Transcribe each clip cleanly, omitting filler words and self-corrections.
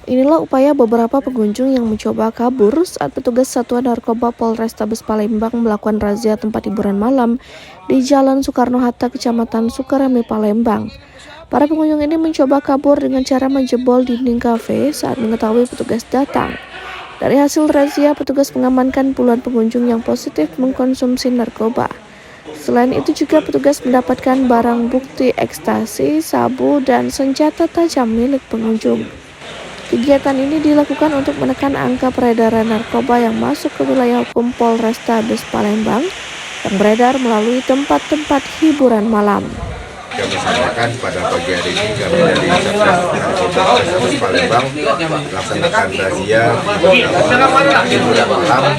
Inilah upaya beberapa pengunjung yang mencoba kabur saat petugas Satuan Narkoba Polrestabes Palembang melakukan razia tempat hiburan malam di Jalan Soekarno-Hatta, Kecamatan Sukarame, Palembang. Para pengunjung ini mencoba kabur dengan cara menjebol dinding kafe saat mengetahui petugas datang. Dari hasil razia, petugas mengamankan puluhan pengunjung yang positif mengkonsumsi narkoba. Selain itu juga petugas mendapatkan barang bukti ekstasi, sabu, dan senjata tajam milik pengunjung. Kegiatan ini dilakukan untuk menekan angka peredaran narkoba yang masuk ke wilayah hukum Polrestabes Palembang yang beredar melalui tempat-tempat hiburan malam. Kami sampaikan pada pagi hari ini kami dari Satgas Narkoba Polrestabes Palembang melaksanakan razia hiburan malam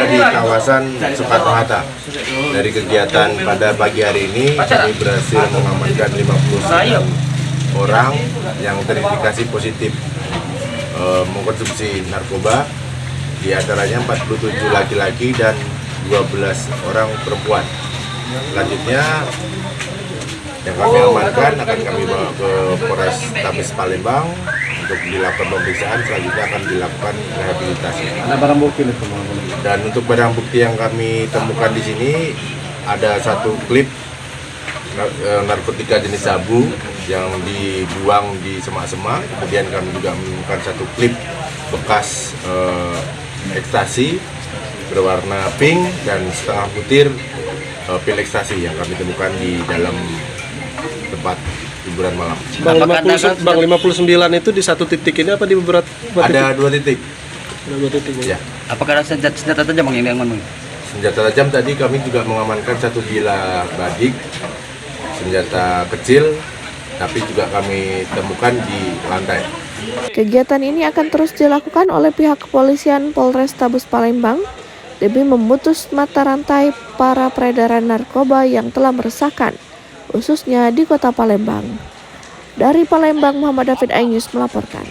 di kawasan Soekarno-Hatta. Dari kegiatan pada pagi hari ini kami berhasil mengamankan 59 orang yang terindikasi positif mengkonsumsi narkoba, di antaranya 47 laki-laki dan 12 orang perempuan. Selanjutnya yang kami amankan akan kami bawa ke Polrestabes Palembang untuk dilakukan pemeriksaan, selanjutnya akan dilakukan rehabilitasi. Ada barang bukti nih, dan untuk barang bukti yang kami temukan di sini ada satu klip narkotika jenis sabu yang dibuang di semak-semak. Kemudian kami juga menemukan satu klip bekas ekstasi berwarna pink dan setengah butir pil ekstasi yang kami temukan di dalam tempat hiburan malam. Bang 59 itu di satu titik ini apa di beberapa titik? Ada 2 titik. Ada 2 titik ya. Apakah ada senjata tajam yang diamankan? Senjata tajam tadi kami juga mengamankan satu bilah badik, senjata kecil, tapi juga kami temukan di lantai. Kegiatan ini akan terus dilakukan oleh pihak kepolisian Polrestabes Palembang demi memutus mata rantai para peredaran narkoba yang telah meresahkan, khususnya di kota Palembang. Dari Palembang, Muhammad David Ainus melaporkan.